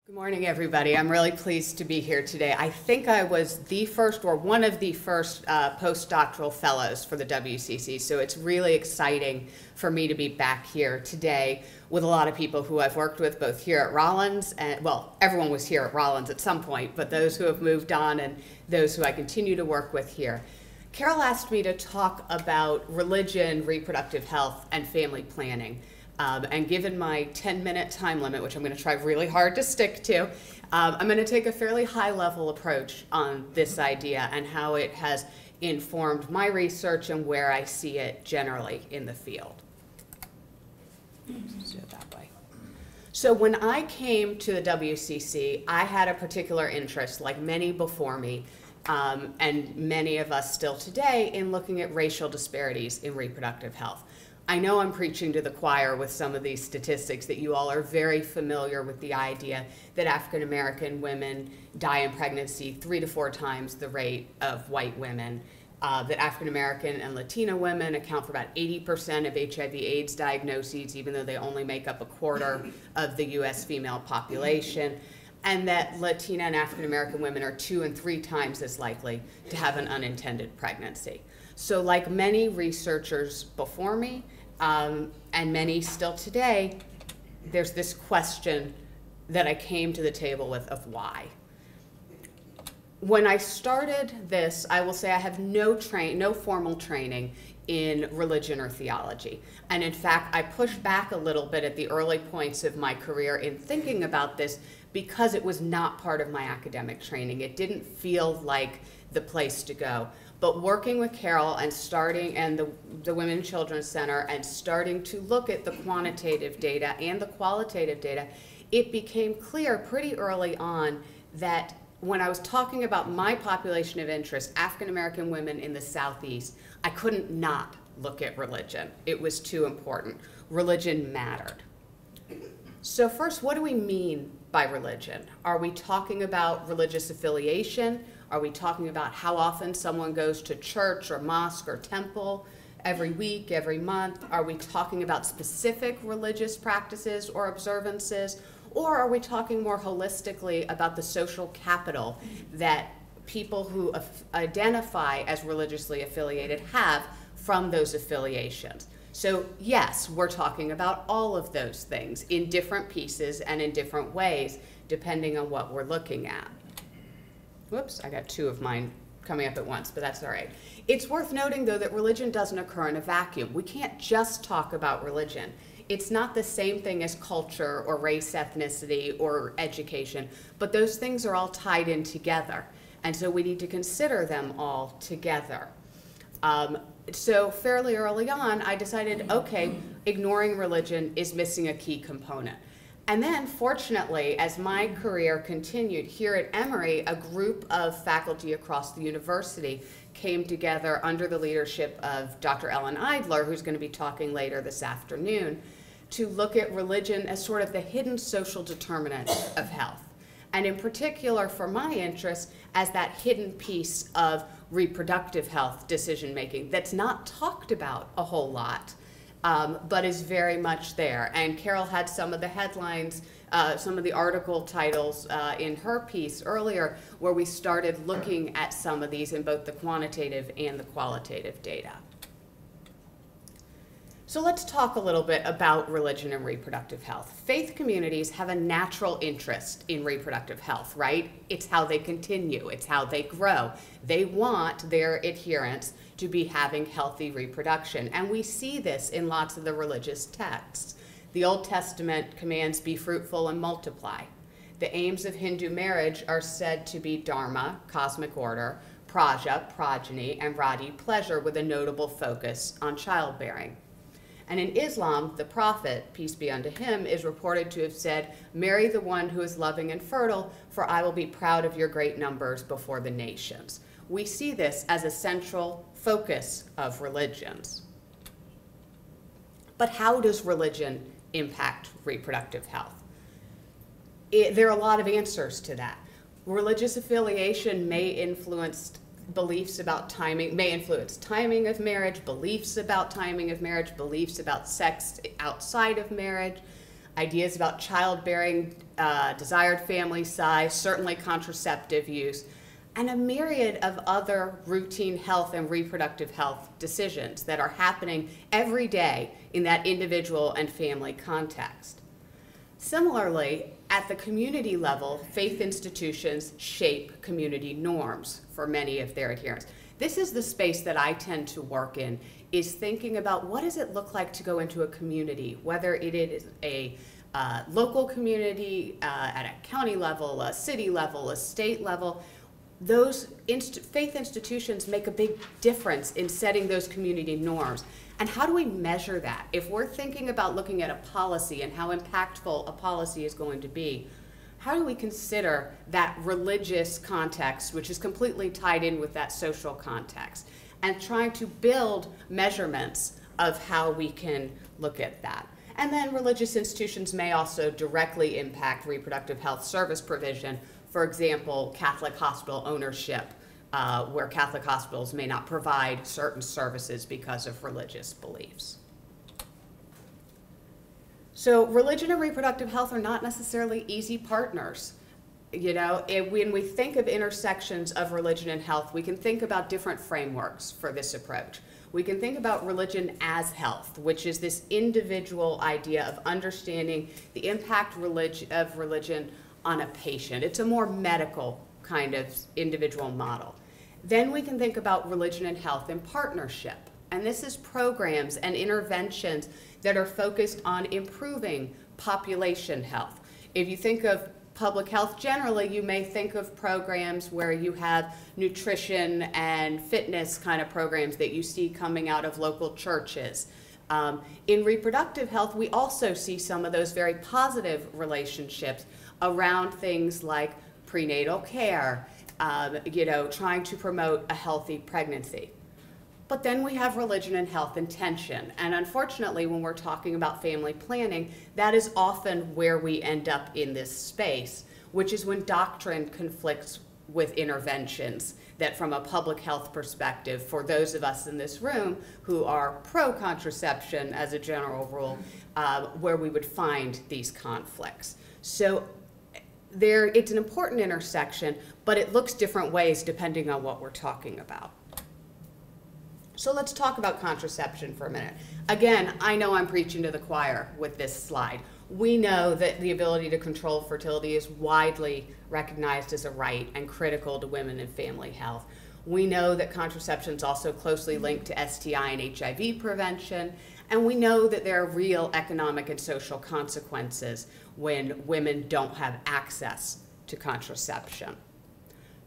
Good morning, everybody. I'm really pleased to be here today. I think I was the first or one of the first postdoctoral fellows for the WCC, so it's really exciting for me to be back here today with a lot of people who I've worked with both here at Rollins, and well, everyone was here at Rollins at some point, but those who have moved on and those who I continue to work with here. Carol asked me to talk about religion, reproductive health, and family planning. And given my 10-minute time limit, which I'm going to try really hard to stick to, I'm going to take a fairly high-level approach on this idea and how it has informed my research and where I see it generally in the field. Let's do it that way. So when I came to the WCC, I had a particular interest, like many before me, and many of us still today, in looking at racial disparities in reproductive health. I know I'm preaching to the choir with some of these statistics, that you all are very familiar with the idea that African American women die in pregnancy 3 to 4 times the rate of white women, that African American and Latina women account for about 80% of HIV/AIDS diagnoses, even though they only make up 1/4 of the US female population, and that Latina and African American women are 2 and 3 times as likely to have an unintended pregnancy. So like many researchers before me, and many still today, there's this question that I came to the table with of why. When I started this, I will say I have no formal training in religion or theology. And in fact, I pushed back a little bit at the early points of my career in thinking about this because it was not part of my academic training. It didn't feel like the place to go. But working with Carol and the Women and Children's Center and starting to look at the quantitative data and the qualitative data, it became clear pretty early on that when I was talking about my population of interest, African American women in the Southeast, I couldn't not look at religion. It was too important. Religion mattered. So first, what do we mean by religion? Are we talking about religious affiliation? Are we talking about how often someone goes to church or mosque or temple every week, every month? Are we talking about specific religious practices or observances? Or are we talking more holistically about the social capital that people who identify as religiously affiliated have from those affiliations? So yes, we're talking about all of those things in different pieces and in different ways, depending on what we're looking at. Whoops, I got 2 of mine coming up at once, but that's all right. It's worth noting, though, that religion doesn't occur in a vacuum. We can't just talk about religion. It's not the same thing as culture or race, ethnicity, or education, but those things are all tied in together, and so we need to consider them all together. So fairly early on, I decided, okay, ignoring religion is missing a key component. And then, fortunately, as my career continued here at Emory, a group of faculty across the university came together under the leadership of Dr. Ellen Eidler, who's going to be talking later this afternoon, to look at religion as sort of the hidden social determinant of health. And in particular, for my interest, as that hidden piece of reproductive health decision-making that's not talked about a whole lot, but is very much there. And Carol had some of the headlines, some of the article titles in her piece earlier, where we started looking at some of these in both the quantitative and the qualitative data. So let's talk a little bit about religion and reproductive health. Faith communities have a natural interest in reproductive health, right? It's how they continue, it's how they grow. They want their adherents to be having healthy reproduction, and we see this in lots of the religious texts. The Old Testament commands, be fruitful and multiply. The aims of Hindu marriage are said to be dharma, cosmic order, praja, progeny, and rati, pleasure, with a notable focus on childbearing. And in Islam, the Prophet, peace be unto him, is reported to have said, marry the one who is loving and fertile, for I will be proud of your great numbers before the nations. We see this as a central focus of religions. But how does religion impact reproductive health? There are a lot of answers to that. Religious affiliation may influence beliefs about timing, may influence timing of marriage, beliefs about timing of marriage, beliefs about sex outside of marriage. ideas about childbearing, desired family size, certainly contraceptive use, and a myriad of other routine health and reproductive health decisions that are happening every day in that individual and family context. Similarly, at the community level, faith institutions shape community norms for many of their adherents. This is the space that I tend to work in, is thinking about what does it look like to go into a community, whether it is a local community at a county level, a city level, a state level. Those faith institutions make a big difference in setting those community norms. And how do we measure that? If we're thinking about looking at a policy and how impactful a policy is going to be, how do we consider that religious context, which is completely tied in with that social context, and trying to build measurements of how we can look at that? And then religious institutions may also directly impact reproductive health service provision. For example, Catholic hospital ownership, where Catholic hospitals may not provide certain services because of religious beliefs. So religion and reproductive health are not necessarily easy partners. You know, when we think of intersections of religion and health, we can think about different frameworks for this approach. We can think about religion as health, which is this individual idea of understanding the impact of religion on a patient. It's a more medical kind of individual model. Then we can think about religion and health in partnership. And this is programs and interventions that are focused on improving population health. If you think of public health generally, you may think of programs where you have nutrition and fitness kind of programs that you see coming out of local churches. In reproductive health, we also see some of those very positive relationships around things like prenatal care, trying to promote a healthy pregnancy. But then we have religion and health in tension. And unfortunately, when we're talking about family planning, that is often where we end up in this space, which is when doctrine conflicts with interventions that from a public health perspective, for those of us in this room who are pro-contraception as a general rule, where we would find these conflicts. So it's an important intersection, but it looks different ways depending on what we're talking about. So let's talk about contraception for a minute. Again, I know I'm preaching to the choir with this slide. We know that the ability to control fertility is widely recognized as a right and critical to women and family health. We know that contraception is also closely linked to STI and HIV prevention, and we know that there are real economic and social consequences when women don't have access to contraception.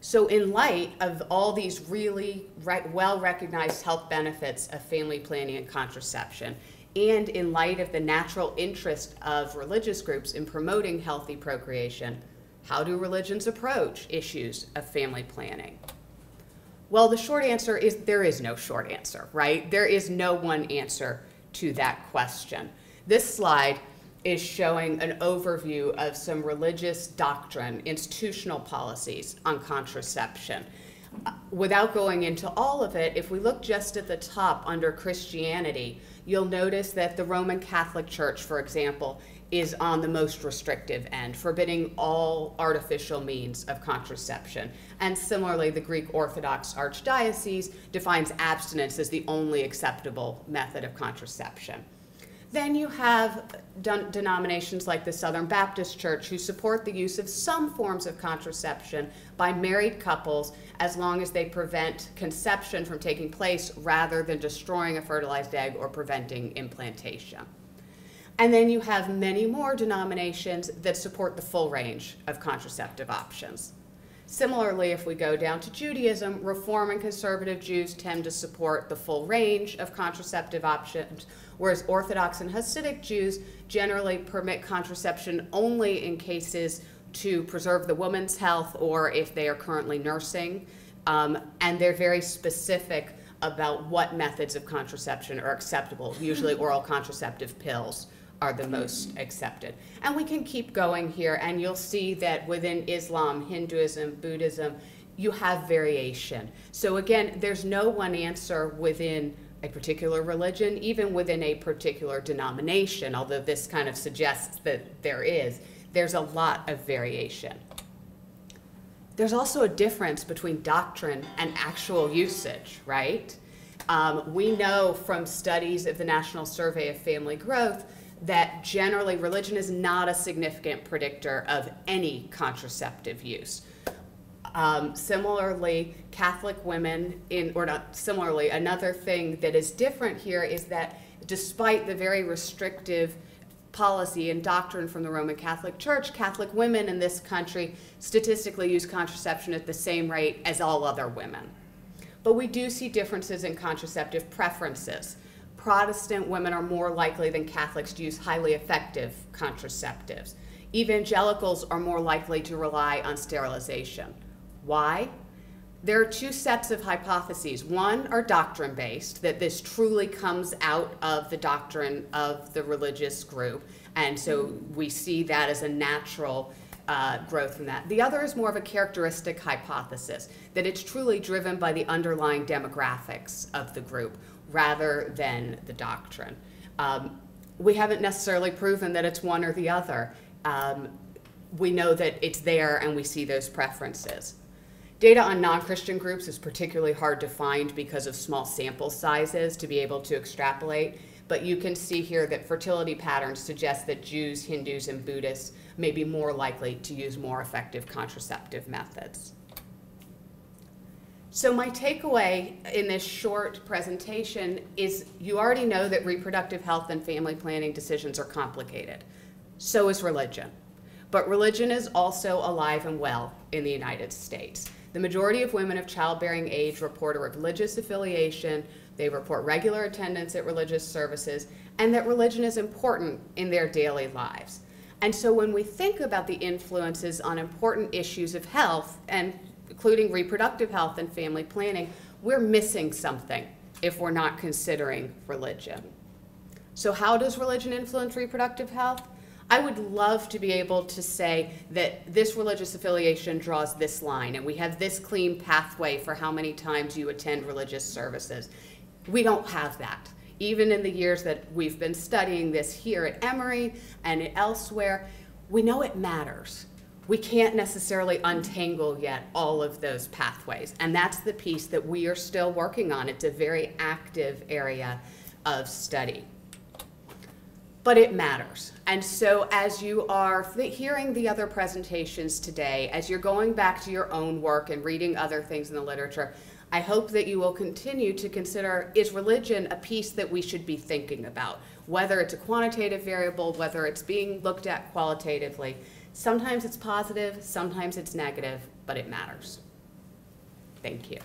So in light of all these really well-recognized health benefits of family planning and contraception, and in light of the natural interest of religious groups in promoting healthy procreation, how do religions approach issues of family planning? Well, the short answer is there is no short answer, right? There is no one answer to that question. This slide is showing an overview of some religious doctrine, institutional policies on contraception. Without going into all of it, if we look just at the top under Christianity, you'll notice that the Roman Catholic Church, for example, is on the most restrictive end, forbidding all artificial means of contraception. And similarly, the Greek Orthodox Archdiocese defines abstinence as the only acceptable method of contraception. Then you have denominations like the Southern Baptist Church who support the use of some forms of contraception by married couples as long as they prevent conception from taking place rather than destroying a fertilized egg or preventing implantation. And then you have many more denominations that support the full range of contraceptive options. Similarly, if we go down to Judaism, Reform and conservative Jews tend to support the full range of contraceptive options, whereas Orthodox and Hasidic Jews generally permit contraception only in cases to preserve the woman's health or if they are currently nursing. And they're very specific about what methods of contraception are acceptable. Usually oral contraceptive pills are the most accepted. And we can keep going here, and you'll see that within Islam, Hinduism, Buddhism, you have variation. So again, there's no one answer within a particular religion, even within a particular denomination, although this kind of suggests that there's a lot of variation. There's also a difference between doctrine and actual usage, right? We know from studies of the National Survey of Family Growth that generally religion is not a significant predictor of any contraceptive use. Similarly, Catholic women, another thing that is different here is that despite the very restrictive policy and doctrine from the Roman Catholic Church, Catholic women in this country statistically use contraception at the same rate as all other women. But we do see differences in contraceptive preferences. Protestant women are more likely than Catholics to use highly effective contraceptives. Evangelicals are more likely to rely on sterilization. Why? There are two sets of hypotheses. One are doctrine-based, that this truly comes out of the doctrine of the religious group, and so we see that as a natural growth from that. The other is more of a characteristic hypothesis, that it's truly driven by the underlying demographics of the group rather than the doctrine. We haven't necessarily proven that it's one or the other. We know that it's there and we see those preferences. Data on non-Christian groups is particularly hard to find because of small sample sizes to be able to extrapolate, but you can see here that fertility patterns suggest that Jews, Hindus, and Buddhists may be more likely to use more effective contraceptive methods. So my takeaway in this short presentation is you already know that reproductive health and family planning decisions are complicated. So is religion. But religion is also alive and well in the United States. The majority of women of childbearing age report a religious affiliation, they report regular attendance at religious services, and that religion is important in their daily lives. And so when we think about the influences on important issues of health, and including reproductive health and family planning, we're missing something if we're not considering religion. So how does religion influence reproductive health? I would love to be able to say that this religious affiliation draws this line and we have this clean pathway for how many times you attend religious services. We don't have that. Even in the years that we've been studying this here at Emory and elsewhere, we know it matters. We can't necessarily untangle yet all of those pathways, and that's the piece that we are still working on. It's a very active area of study. But it matters. And so as you are hearing the other presentations today, as you're going back to your own work and reading other things in the literature, I hope that you will continue to consider, is religion a piece that we should be thinking about? Whether it's a quantitative variable, whether it's being looked at qualitatively. Sometimes it's positive, sometimes it's negative, but it matters. Thank you.